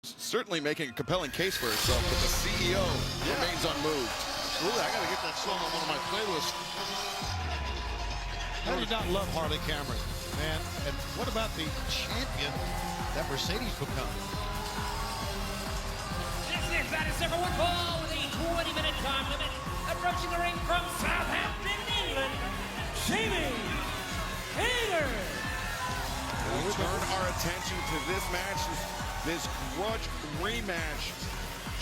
Certainly making a compelling case for herself, but the CEO remains unmoved. Absolutely, I gotta get that song on one of my playlists. How do you not love Harley Cameron, man? And what about the champion that Mercedes become? This is Madison for one ball with a 20-minute time limit. Approaching the ring from Southampton, England, Jamie Hayter. We turn our attention to this match, this grudge rematch.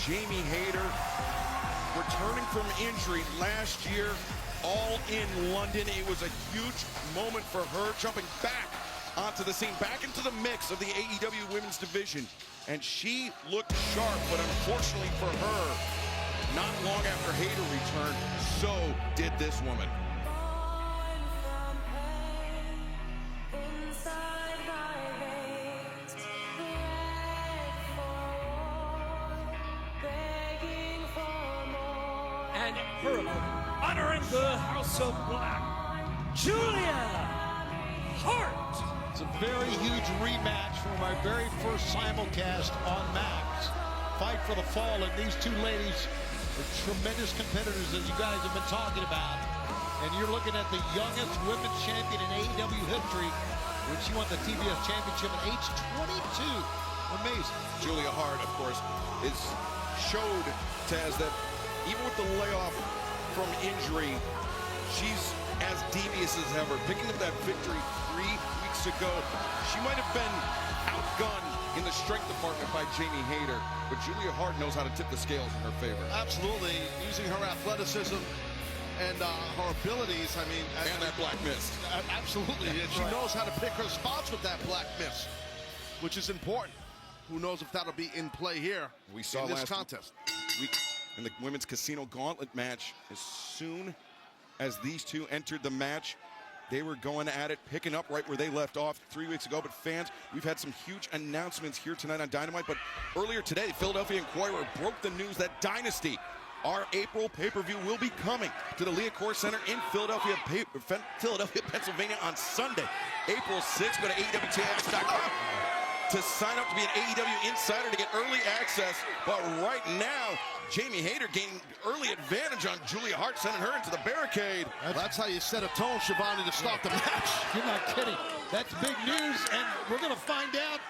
Jamie Hayter returning from injury last year, all in London. It was a huge moment for her, jumping back onto the scene, back into the mix of the AEW women's division. And she looked sharp, but unfortunately for her, not long after Hayter returned, so did this woman. And her honoring the House of Black, Julia Hart. It's a very huge rematch from our very first simulcast on Max. Fight for the Fall, and these two ladies are tremendous competitors, as you guys have been talking about. And you're looking at the youngest women's champion in AEW history when she won the TBS Championship at age 22. Amazing. Julia Hart, of course, showed Taz that even with the layoff from injury, she's as devious as ever. Picking up that victory 3 weeks ago, she might have been outgunned in the strength department by Jamie Hayter, but Julia Hart knows how to tip the scales in her favor. Absolutely, using her athleticism and her abilities. I mean, and that black mist. Absolutely, and she knows how to pick her spots with that black mist, which is important. Who knows if that'll be in play here We saw in this last contest. week in the women's casino gauntlet match. As soon as these two entered the match, they were going at it, picking up right where they left off 3 weeks ago. But fans, we've had some huge announcements here tonight on Dynamite. But earlier today, Philadelphia Inquirer broke the news that Dynasty, our April pay-per-view, will be coming to the Liacouras Center in Philadelphia, Pennsylvania on Sunday, April 6th. Go to AEWTX.com to sign up to be an AEW insider to get early access. But right now, Jamie Hayter gaining early advantage on Julia Hart, sending her into the barricade. That's how you set a tone, Shivani, to start the match. You're not kidding. That's big news, and we're going to find out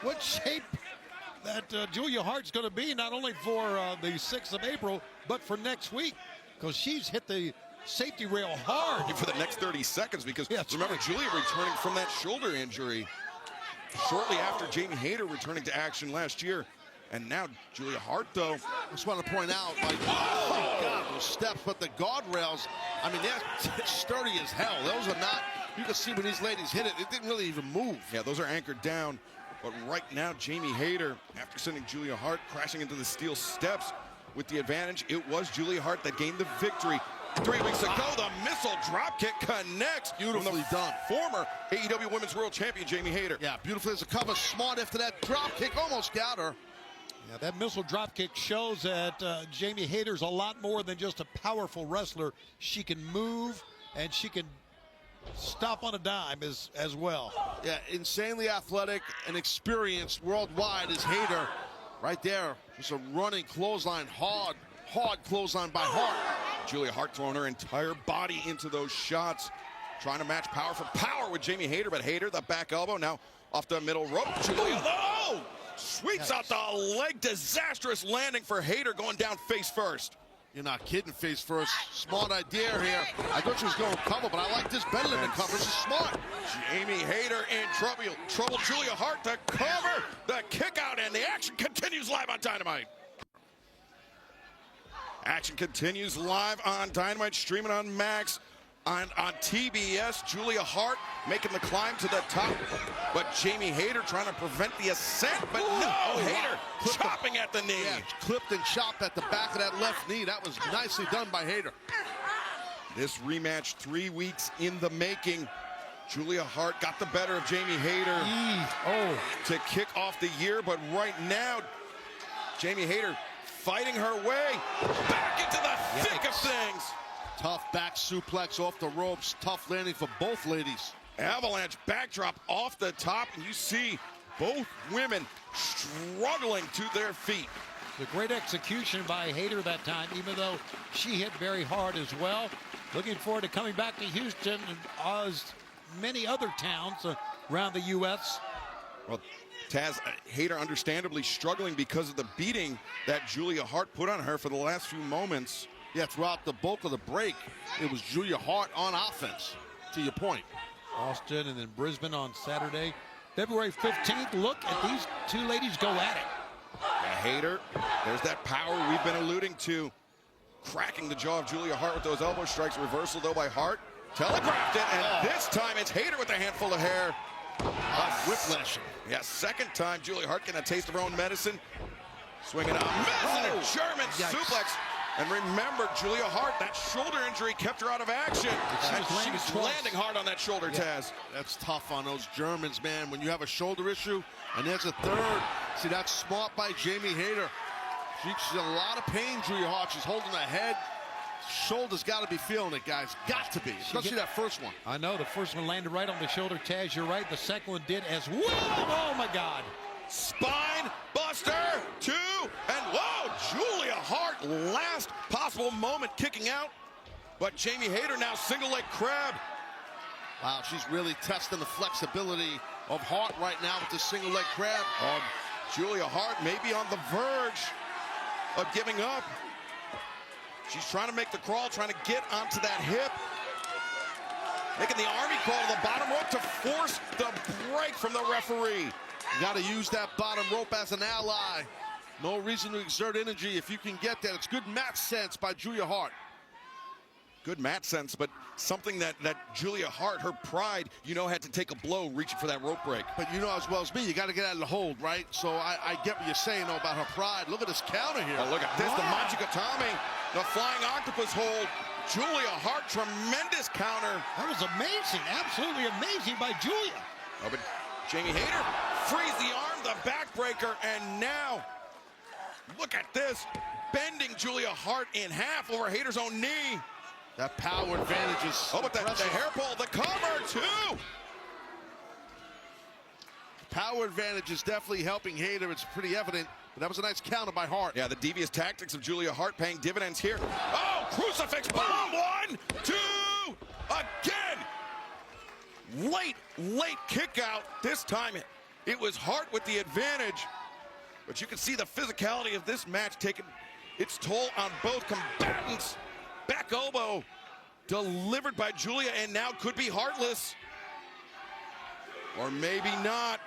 what shape that Julia Hart's going to be, not only for the 6th of April, but for next week, because she's hit the safety rail hard. For the next 30 seconds, because Yeah, remember, right. Julia returning from that shoulder injury shortly after Jamie Hayter returning to action last year. And now Julia Hart, though. I just want to point out, like, oh God, those steps, but the guardrails, I mean, they're sturdy as hell. Those are not, you can see when these ladies hit it, it didn't really even move. Yeah, those are anchored down. But right now, Jamie Hayter, after sending Julia Hart crashing into the steel steps with the advantage, it was Julia Hart that gained the victory. 3 weeks ago, the missile dropkick connects. Beautifully done. Former AEW Women's World Champion Jamie Hayter. Yeah, beautifully as a cover, smart after that drop kick, almost got her. Yeah, that missile dropkick shows that Jamie Hayter's a lot more than just a powerful wrestler. She can move, and she can stop on a dime as well. Yeah, insanely athletic and experienced worldwide is Hayter. Right there, just a running clothesline, hard clothesline by Hart. Julia Hart throwing her entire body into those shots, trying to match power for power with Jamie Hayter, but Hayter, the back elbow, now off the middle rope. Julia, sweeps out the leg, disastrous landing for Hayter, going down face first. You're not kidding, face first. Smart idea here. I thought she was going cover, but I like this better than the cover. This is smart. Jamie Hayter in trouble. Julia Hart to cover the kick out, and the action continues live on Dynamite. Action continues live on Dynamite, streaming on Max. On TBS, Julia Hart making the climb to the top, but Jamie Hayter trying to prevent the ascent, but Hayter chopping at the knee. Yeah, clipped and chopped at the back of that left knee. That was nicely done by Hayter. This rematch 3 weeks in the making. Julia Hart got the better of Jamie Hayter to kick off the year, but right now, Jamie Hayter fighting her way back into the thick of things. Tough back suplex off the ropes. Tough landing for both ladies. Avalanche backdrop off the top, and you see both women struggling to their feet. The great execution by Hayter that time, even though she hit very hard as well. Looking forward to coming back to Houston and as many other towns around the U.S. Well, Taz, Hayter understandably struggling because of the beating that Julia Hart put on her for the last few moments. Yeah, throughout the bulk of the break, it was Julia Hart on offense, to your point. Austin and then Brisbane on Saturday. February 15th, look at these two ladies go at it. Hayter, there's that power we've been alluding to. Cracking the jaw of Julia Hart with those elbow strikes. Reversal, though, by Hart. Telegraphed it, and this time it's Hayter with a handful of hair. Whiplash. Yeah, second time Julia Hart getting a taste of her own medicine. Swinging out, missing a German suplex. And remember, Julia Hart, that shoulder injury kept her out of action. And she's landing hard on that shoulder, Taz. That's tough on those Germans, man. When you have a shoulder issue, and there's a third. See, that's smart by Jamie Hayter. She's in a lot of pain, Julia Hart. She's holding her head. Shoulder's got to be feeling it, guys. Got to be, especially that first one. I know, the first one landed right on the shoulder, Taz. You're right. The second one did as well. Oh, my God. Spine buster, 2, and whoa, Julia Hart, last possible moment kicking out. But Jamie Hayter now single leg crab. Wow, she's really testing the flexibility of Hart right now with the single leg crab. Julia Hart may be on the verge of giving up. She's trying to make the crawl, trying to get onto that hip. Making the army crawl to the bottom rope to force the break from the referee. You got to use that bottom rope as an ally. No reason to exert energy if you can get that. It's good mat sense by Julia Hart. Good mat sense, but something that Julia Hart, her pride, had to take a blow reaching for that rope break. But you know as well as me, you got to get out of the hold, right? So I get what you're saying though, about her pride. Look at this counter here. Oh, look at this, the Machikatami, the flying octopus hold. Julia Hart, tremendous counter. That was amazing, absolutely amazing by Julia. Oh, but Jamie Hayter frees the arm, the backbreaker, and now, look at this, bending Julia Hart in half over Hayter's own knee. That power advantage is but the hair pull, the cover, too. Power advantage is definitely helping Hayter. It's pretty evident, but that was a nice counter by Hart. Yeah, the devious tactics of Julia Hart paying dividends here. Oh, crucifix bomb, 1, 2, again. Late kick out. This time it was Hart with the advantage. But you can see the physicality of this match taking its toll on both combatants. Back elbow delivered by Julia, and now could be heartless. Or maybe not.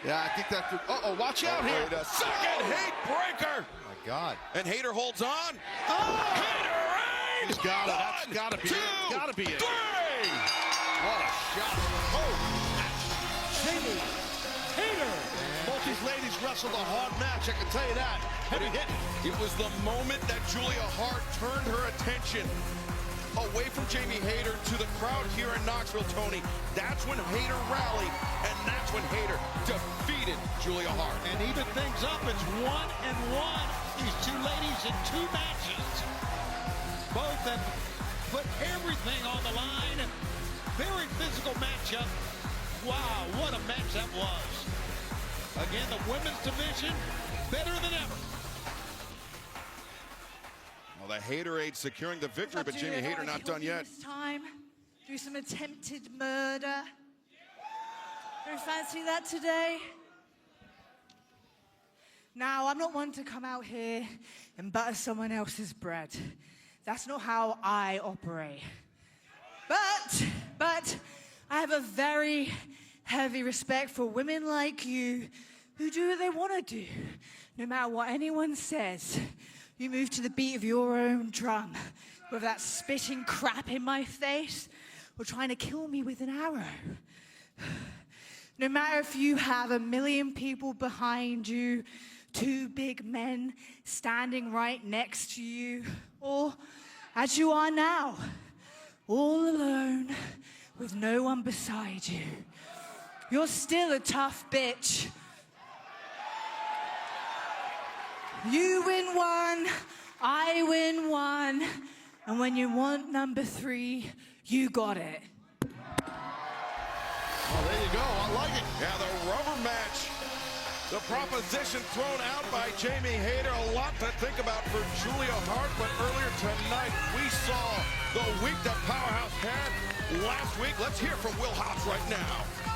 Yeah, I think that could. Watch out here. Wait a second, hate breaker. Oh, my God. And Hayter holds on. Hayter reigns. He's got it. That's got to be 2, it. Got to be it. 3. What a shot. Jamie Hayter. Both these ladies wrestled a hard match, I can tell you that. Heavy hit. It was the moment that Julia Hart turned her attention away from Jamie Hayter to the crowd here in Knoxville, Tony. That's when Hayter rallied, and that's when Hayter defeated Julia Hart. And even things up, it's 1-1. These two ladies in 2 matches. Both have put everything on the line. Very physical matchup. Wow, what a match that was. Again, the women's division, better than ever. Well, the Hayterade securing the victory, but Jamie Hayter not done yet. This time, do some attempted murder. Don't fancy that today? Now, I'm not one to come out here and butter someone else's bread. That's not how I operate. But I have a very heavy respect for women like you who do what they want to do. No matter what anyone says, you move to the beat of your own drum, whether that's spitting crap in my face or trying to kill me with an arrow. No matter if you have 1 million people behind you, 2 big men standing right next to you, or as you are now, all alone with no one beside you, you're still a tough bitch. You win 1, I win 1, and when you want number 3, you got it. Oh, there you go. I like it. Yeah, the rubber match The proposition thrown out by Jamie Hayter. A lot to think about for Julia Hart, but earlier tonight we saw the week that Powerhouse had last week. Let's hear from Will Hobbs right now.